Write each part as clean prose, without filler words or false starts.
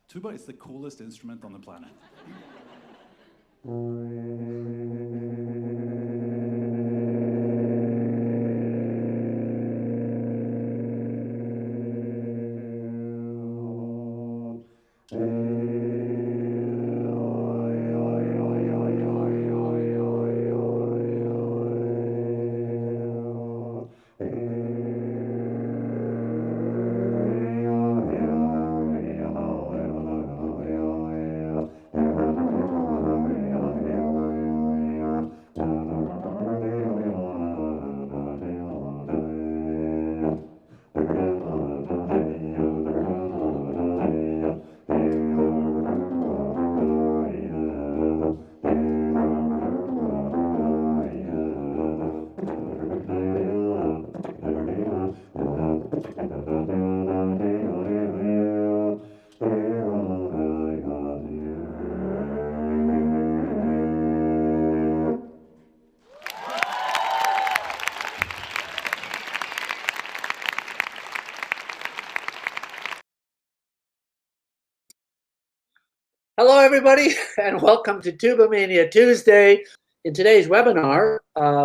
Tuba is the coolest instrument on the planet. Hello, everybody, and welcome to TubaMania Tuesday. In today's webinar,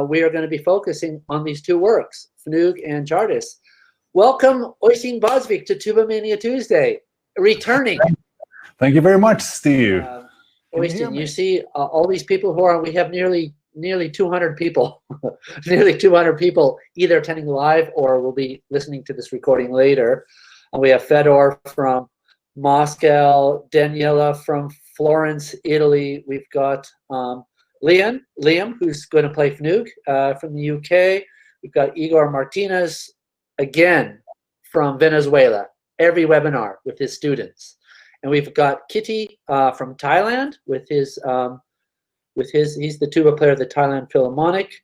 we are going to be focusing on these two works, Fugue and Chartist. Welcome, Oystein Baadsvik, to TubaMania Tuesday, returning. Thank you very much, Steve. Oystein, you see all these people who are, we have nearly 200 people, nearly 200 people either attending live or will be listening to this recording later. And we have Fedor from Moscow, Daniela from Florence, Italy. We've got Liam, who's going to play Fugue from the UK. We've got Igor Martinez, again, from Venezuela, every webinar with his students. And we've got Kitty from Thailand with his, he's the tuba player of the Thailand Philharmonic.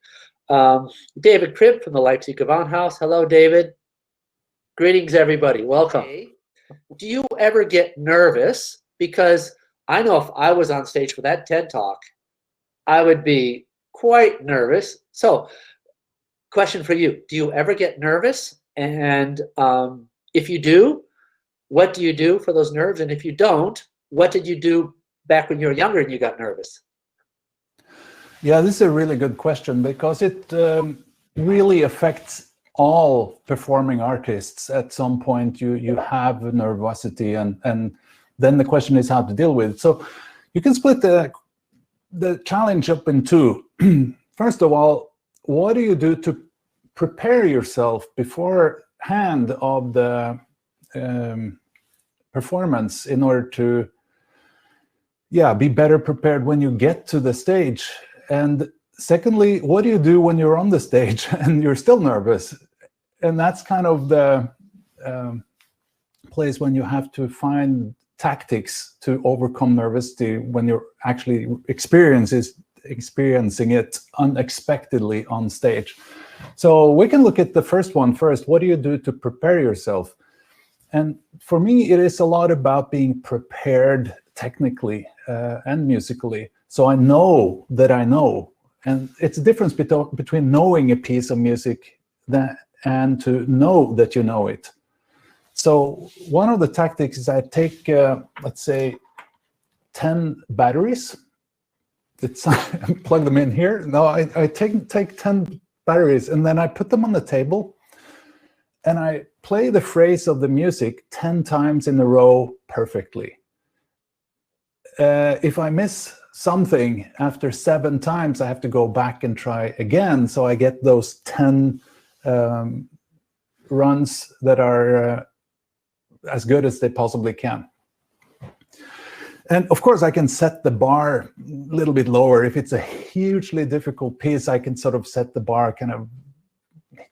David Cribb from the Leipzig Gewandhaus. Hello, David. Greetings, everybody. Welcome. Hey. Do you ever get nervous? Because I know if I was on stage for that TED Talk, I would be quite nervous. So, question for you. Do you ever get nervous? And if you do, what do you do for those nerves? And if you don't, what did you do back when you were younger and you got nervous? Yeah, this is a really good question because it really affects all performing artists. At some point you have nervosity, and then the question is how to deal with it. So you can split the challenge up in two. First of all, what do you do to prepare yourself beforehand of the performance in order to be better prepared when you get to the stage? And secondly, what do you do when you're on the stage and you're still nervous? And that's kind of the place when you have to find tactics to overcome nervousness when you're actually experiencing it unexpectedly on stage. So we can look at the first one first. What do you do to prepare yourself? And for me, it is a lot about being prepared technically and musically. So I know that I know. And it's a difference between knowing a piece of music and to know that you know it. So one of the tactics is I take, let's say, 10 batteries. Plug them in here. No, I take 10 batteries and then I put them on the table and I play the phrase of the music 10 times in a row perfectly. If I miss something after 7 times, I have to go back and try again. So I get those 10 runs that are as good as they possibly can. And of course, I can set the bar a little bit lower. If it's a hugely difficult piece, I can sort of set the bar kind of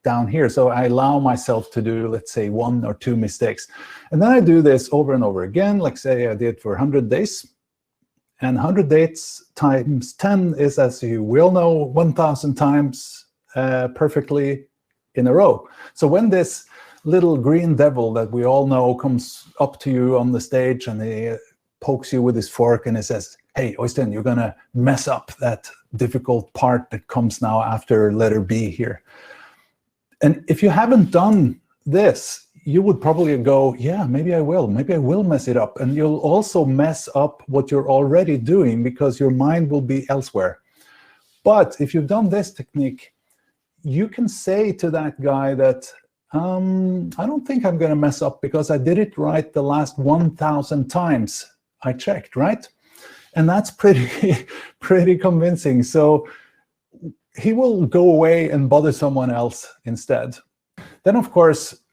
down here. So I allow myself to do, let's say, 1 or 2 mistakes. And then I do this over and over again. Like say I did for 100 days. And 100 days times 10 is, as you will know, 1,000 times perfectly in a row. So when this little green devil that we all know comes up to you on the stage and he pokes you with his fork and he says, "Hey, Oystein, you're going to mess up that difficult part that comes now after letter B here." And if you haven't done this, you would probably go, yeah, maybe I will mess it up. And you'll also mess up what you're already doing because your mind will be elsewhere. But if you've done this technique, you can say to that guy that, I don't think I'm going to mess up because I did it right the last 1,000 times I checked, right? And that's pretty convincing. So he will go away and bother someone else instead. Then, of course,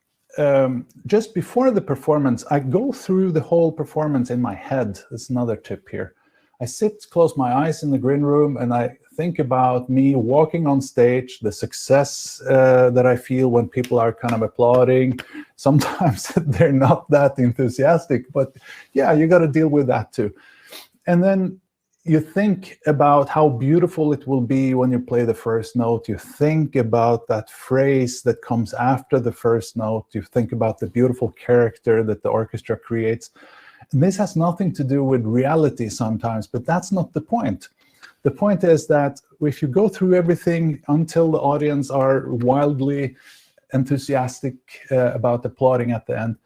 just before the performance, I go through the whole performance in my head. That's another tip here. I close my eyes in the green room, and I think about me walking on stage, the success that I feel when people are kind of applauding. Sometimes they're not that enthusiastic, but yeah, you got to deal with that too. And then you think about how beautiful it will be when you play the first note. You think about that phrase that comes after the first note. You think about the beautiful character that the orchestra creates. And this has nothing to do with reality sometimes, but that's not the point. The point is that if you go through everything until the audience are wildly enthusiastic about applauding at the end,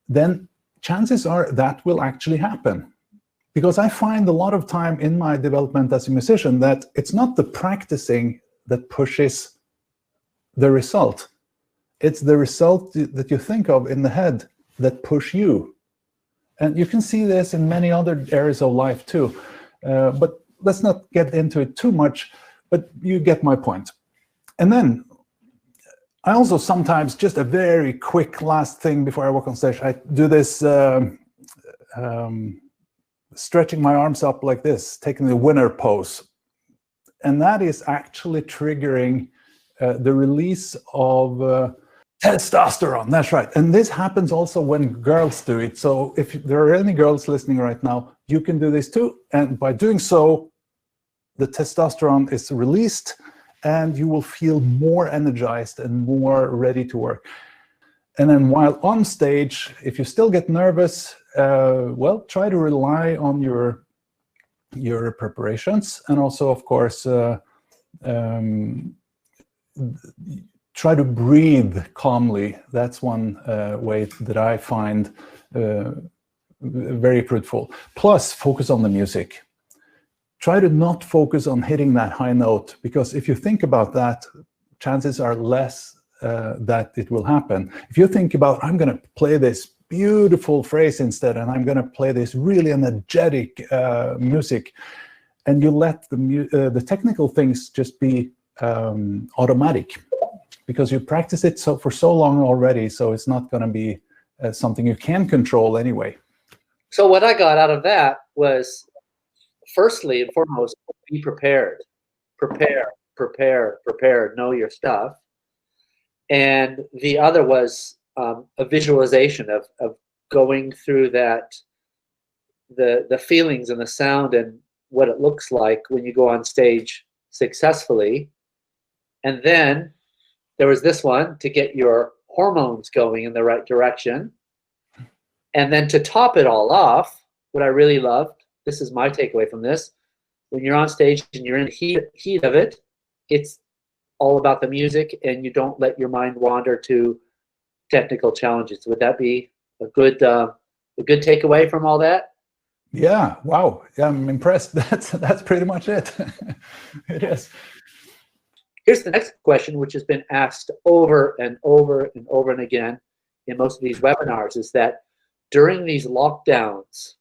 then chances are that will actually happen. Because I find a lot of time in my development as a musician that it's not the practicing that pushes the result. It's the result that you think of in the head that push you. And you can see this in many other areas of life too. But let's not get into it too much, but you get my point. And then I also sometimes, just a very quick last thing before I walk on stage, I do this stretching my arms up like this, taking the winner pose. And that is actually triggering the release of testosterone. That's right. And this happens also when girls do it. So if there are any girls listening right now, you can do this too. And by doing so, the testosterone is released and you will feel more energized and more ready to work. And then while on stage, if you still get nervous, well, try to rely on your preparations, and also, of course, try to breathe calmly. That's one way that I find very fruitful. Plus, focus on the music. Try to not focus on hitting that high note, because if you think about that, chances are less that it will happen. If you think about, I'm going to play this beautiful phrase instead, and I'm going to play this really energetic music, and you let the technical things just be automatic, because you practice it for so long already, so it's not going to be something you can control anyway. So what I got out of that was, firstly and foremost, be prepared. Prepare, know your stuff. And the other was a visualization of going through that, the feelings and the sound and what it looks like when you go on stage successfully. And then there was this one to get your hormones going in the right direction. And then to top it all off, what I really loved, this is my takeaway from this, when you're on stage and you're in the heat of it, it's all about the music, and you don't let your mind wander to technical challenges. Would that be a good takeaway from all that? Yeah. Wow. Yeah, I'm impressed. That's pretty much it. It is. Here's the next question, which has been asked over and over and over and again in most of these webinars, is that during these lockdowns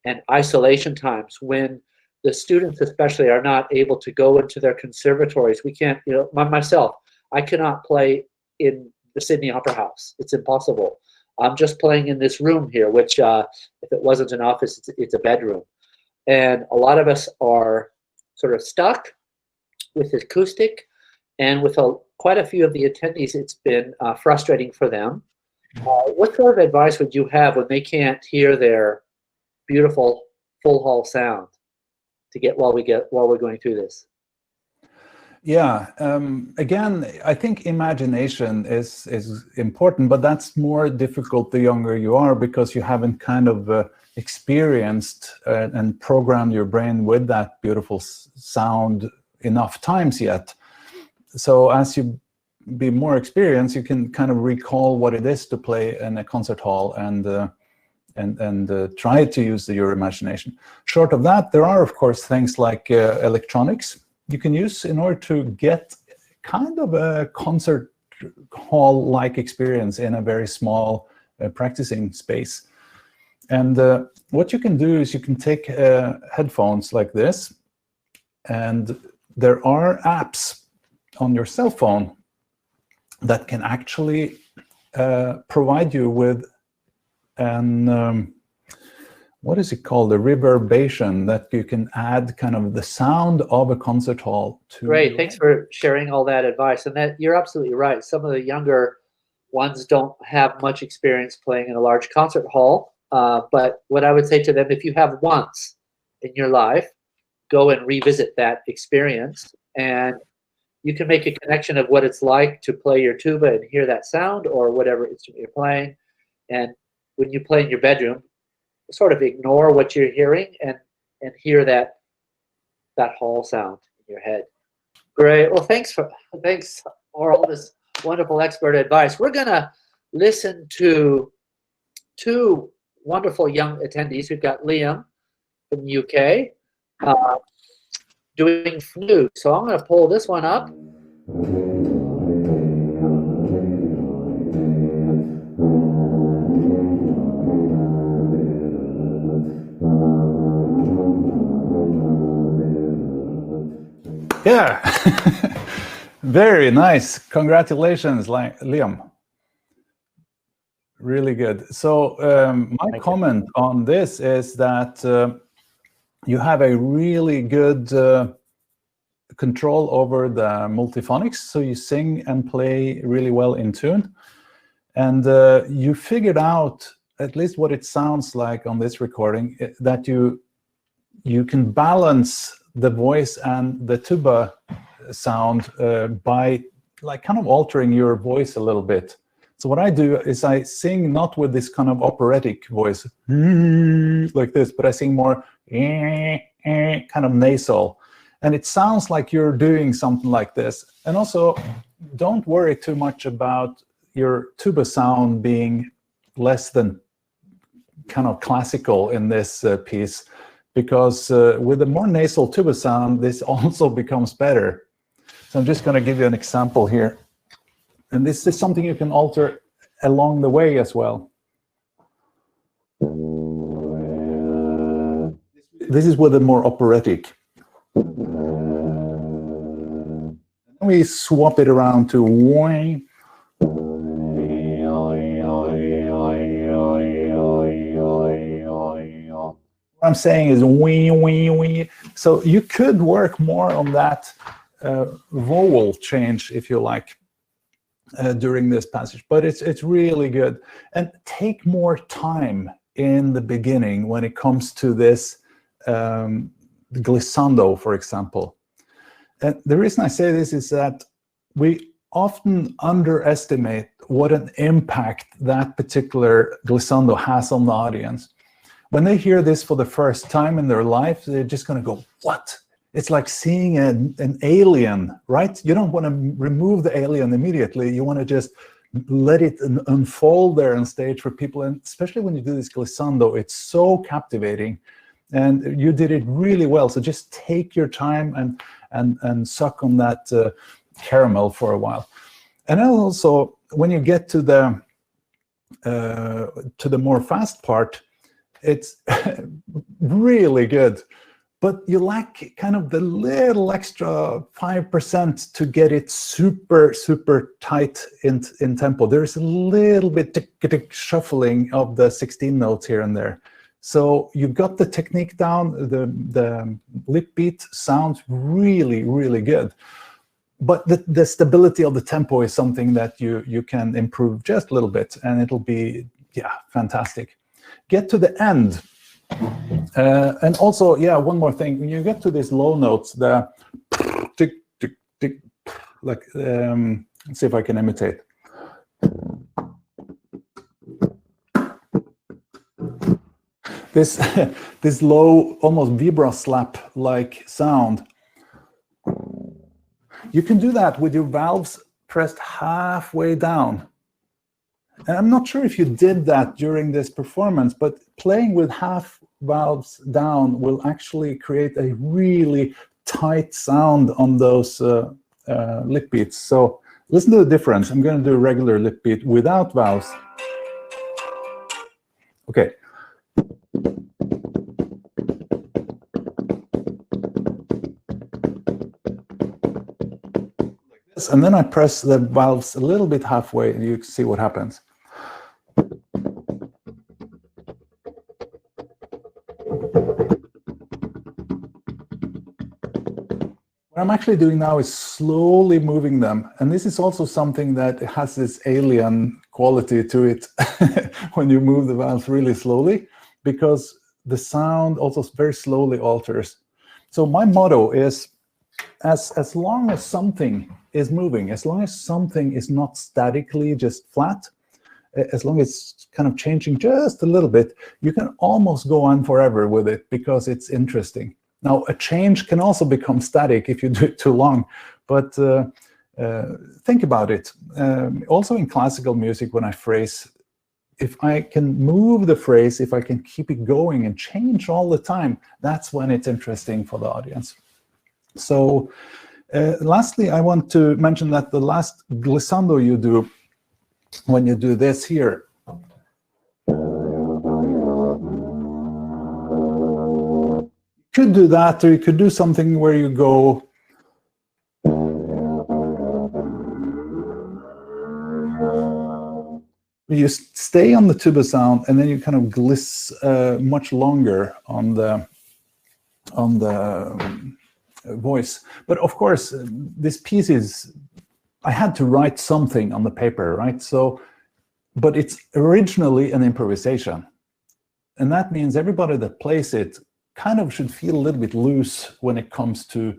and isolation times, when the students especially are not able to go into their conservatories, we can't, myself, I cannot play in the Sydney Opera House. It's impossible. I'm just playing in this room here, which if it wasn't an office, it's a bedroom. And a lot of us are sort of stuck with acoustic, and with quite a few of the attendees, it's been frustrating for them. What sort of advice would you have when they can't hear their beautiful full hall sound to get while we're going through this? Yeah, again, I think imagination is important, but that's more difficult the younger you are, because you haven't kind of experienced and programmed your brain with that beautiful sound enough times yet. So as you be more experienced, you can kind of recall what it is to play in a concert hall and try to use your imagination. Short of that, there are, of course, things like electronics you can use in order to get kind of a concert hall-like experience in a very small practicing space. And what you can do is you can take headphones like this, and there are apps on your cell phone that can actually provide you with an what is it called, a reverberation, that you can add kind of the sound of a concert hall to. Great, thanks for sharing all that advice. And that you're absolutely right. Some of the younger ones don't have much experience playing in a large concert hall. But what I would say to them, if you have once in your life, go and revisit that experience, and you can make a connection of what it's like to play your tuba and hear that sound, or whatever instrument you're playing. And when you play in your bedroom, sort of ignore what you're hearing and hear that hall sound in your head. Great. Well, thanks for all this wonderful expert advice. We're gonna listen to two wonderful young attendees. We've got Liam from the UK doing flute. So I'm going to pull this one up. Yeah, very nice. Congratulations, Liam. Really good. So my comment on this is that you have a really good control over the multiphonics. So you sing and play really well in tune. And you figured out, at least what it sounds like on this recording, that you can balance the voice and the tuba sound by like kind of altering your voice a little bit. So what I do is I sing not with this kind of operatic voice like this, but I sing more kind of nasal. And it sounds like you're doing something like this. And also, don't worry too much about your tuba sound being less than kind of classical in this piece, because with a more nasal tuba sound, this also becomes better. So I'm just going to give you an example here. And this is something you can alter along the way as well. This is with a more operatic. We swap it around to whine. What I'm saying is wee, wee, wee. So you could work more on that vowel change, if you like, during this passage, but it's really good. And take more time in the beginning when it comes to this glissando, for example. And the reason I say this is that we often underestimate what an impact that particular glissando has on the audience. When they hear this for the first time in their life, they're just going to go, what? It's like seeing an alien, right? You don't want to remove the alien immediately. You want to just let it unfold there on stage for people. And especially when you do this glissando, it's so captivating. And you did it really well. So just take your time and suck on that caramel for a while. And then also, when you get to the more fast part, it's really good. But you lack kind of the little extra 5% to get it super, super tight in tempo. There's a little bit tick shuffling of the 16 notes here and there. So you've got the technique down, the lip beat sounds really, really good. But the stability of the tempo is something that you can improve just a little bit, and it'll be, yeah, fantastic. Get to the end. And also, yeah, one more thing. When you get to these low notes, the tick, tick, tick, like, let's see if I can imitate. This low, almost vibra slap-like sound. You can do that with your valves pressed halfway down. And I'm not sure if you did that during this performance, but playing with half valves down will actually create a really tight sound on those lip beats. So listen to the difference. I'm going to do a regular lip beat without valves. Okay. And then I press the valves a little bit halfway, and you see what happens. What I'm actually doing now is slowly moving them, and this is also something that has this alien quality to it when you move the valves really slowly, because the sound also very slowly alters. So my motto is, as long as something is moving, as long as something is not statically just flat, as long as it's kind of changing just a little bit, you can almost go on forever with it because it's interesting. Now, a change can also become static if you do it too long, but think about it. Also in classical music, when I phrase, if I can move the phrase, if I can keep it going and change all the time, that's when it's interesting for the audience. So lastly, I want to mention that the last glissando you do, when you do this here, you could do that, or you could do something where you go you stay on the tuba sound, and then you kind of gliss much longer on the voice. But of course, this piece is, I had to write something on the paper, right? So, but it's originally an improvisation, and that means everybody that plays it kind of should feel a little bit loose when it comes to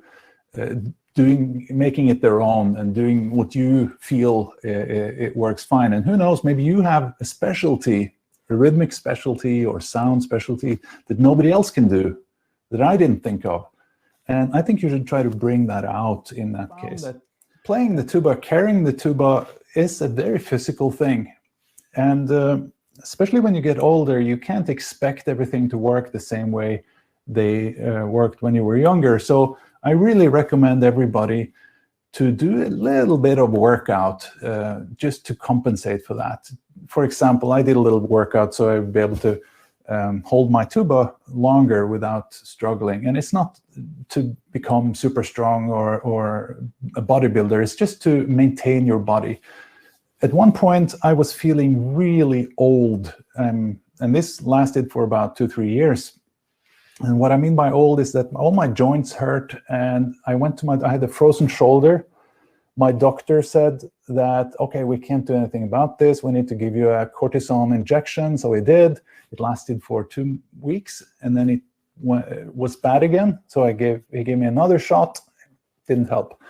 making it their own and doing what you feel it works fine. And who knows, maybe you have a specialty, a rhythmic specialty or sound specialty that nobody else can do, that I didn't think of. And I think you should try to bring that out in that case. That playing the tuba, carrying the tuba is a very physical thing. And especially when you get older, you can't expect everything to work the same way they worked when you were younger. So I really recommend everybody to do a little bit of workout just to compensate for that. For example, I did a little workout so I would be able to hold my tuba longer without struggling. And it's not to become super strong or a bodybuilder, it's just to maintain your body. At one point, I was feeling really old, and this lasted for about 2-3 years. And what I mean by old is that all my joints hurt, and I had a frozen shoulder. My doctor said that, okay, we can't do anything about this. We need to give you a cortisone injection. So we did. It lasted for 2 weeks, and then it was bad again. So he gave me another shot. Didn't help.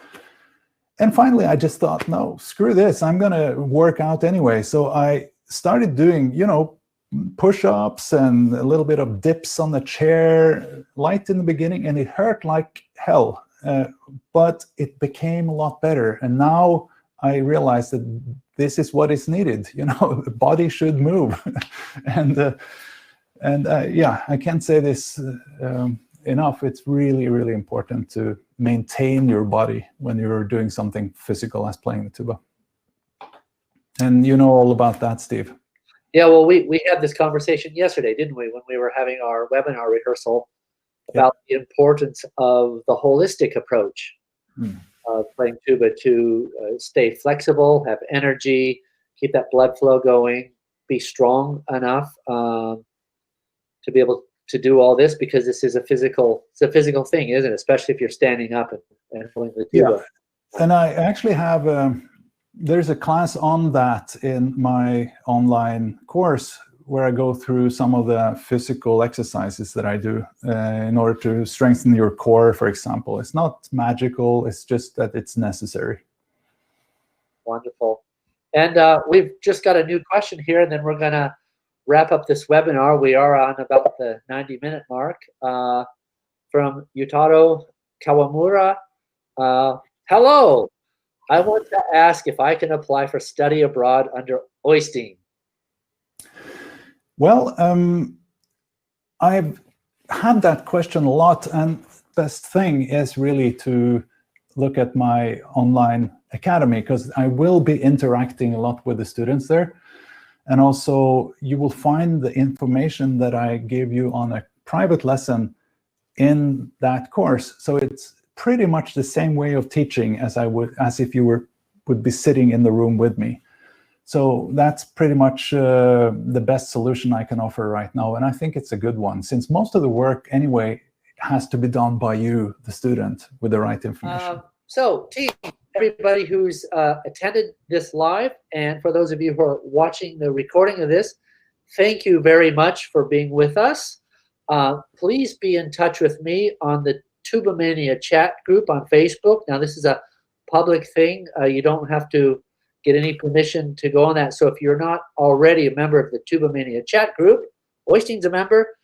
And finally, I just thought, no, screw this. I'm going to work out anyway. So I started doing, push-ups and a little bit of dips on the chair, light in the beginning, and it hurt like hell. But it became a lot better. And now I realize that this is what is needed. The body should move. Yeah, I can't say this enough. It's really, really important to maintain your body when you're doing something physical as playing the tuba. And you know all about that, Steve. Yeah, well, we had this conversation yesterday, didn't we, when we were having our webinar rehearsal about the importance of the holistic approach of playing tuba to stay flexible, have energy, keep that blood flow going, be strong enough to be able to do all this, because this is a physical thing, isn't it? Especially if you're standing up and playing the tuba. Yeah. And I actually have there's a class on that in my online course where I go through some of the physical exercises that I do in order to strengthen your core, for example. It's not magical, it's just that it's necessary. Wonderful. And we've just got a new question here, and then we're going to wrap up this webinar. We are on about the 90-minute mark. From Yutaro Kawamura. Hello. I want to ask if I can apply for study abroad under Oystein. Well, I've had that question a lot, and best thing is really to look at my online academy, because I will be interacting a lot with the students there. And also you will find the information that I gave you on a private lesson in that course. So it's pretty much the same way of teaching as if you would be sitting in the room with me. So that's pretty much the best solution I can offer right now. And I think it's a good one, since most of the work anyway has to be done by you, the student, with the right information. So team, everybody who's attended this live, and for those of you who are watching the recording of this, thank you very much for being with us. Please be in touch with me on the TubaMania chat group on Facebook. Now, this is a public thing. You don't have to get any permission to go on that. So if you're not already a member of the TubaMania chat group, Oystein's a member,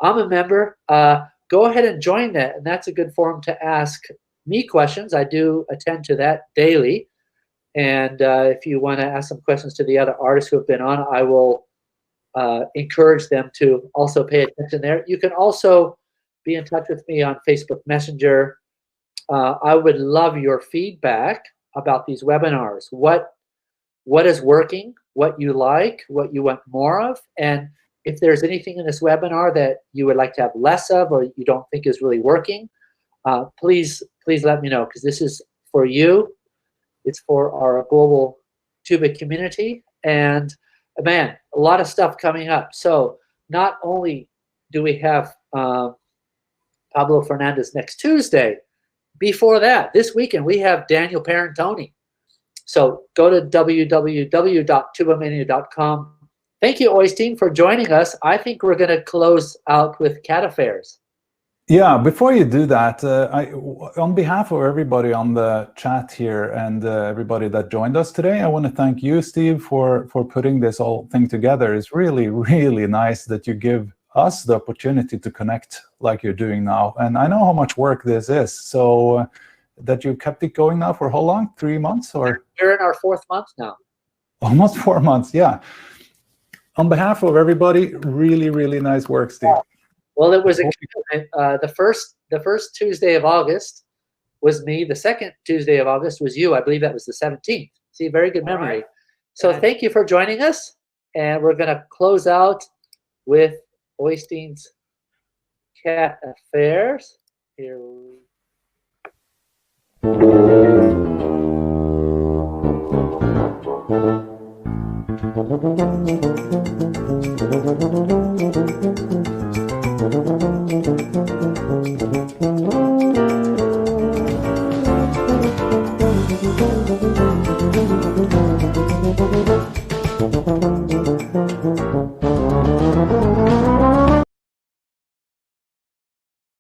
I'm a member, go ahead and join that. And that's a good forum to ask me questions. I do attend to that daily. And if you want to ask some questions to the other artists who have been on, I will encourage them to also pay attention there. You can also be in touch with me on Facebook Messenger. I would love your feedback about these webinars. What is working, what you like, what you want more of, and if there's anything in this webinar that you would like to have less of or you don't think is really working, please let me know, because this is for you. It's for our global tuba community, and man, a lot of stuff coming up. So not only do we have Pablo Fernandez next Tuesday, before that, this weekend, we have Daniel Parentoni. So go to www.tubamania.com. Thank you, Oystein, for joining us. I think we're going to close out with cat affairs. Yeah, before you do that, on behalf of everybody on the chat here and everybody that joined us today, I want to thank you, Steve, for putting this whole thing together. It's really, really nice that you give us the opportunity to connect like you're doing now. And I know how much work this is. So that you kept it going now for how long? 3 months? Or we're in our 4th month now. Almost 4 months, yeah. On behalf of everybody, really, really nice work, Steve. Well, it was the first Tuesday of August was me. The second Tuesday of August was you. I believe that was the 17th. See, very good memory. Right. So thank you for joining us. And we're going to close out with Oystein's cat affairs. Here we go.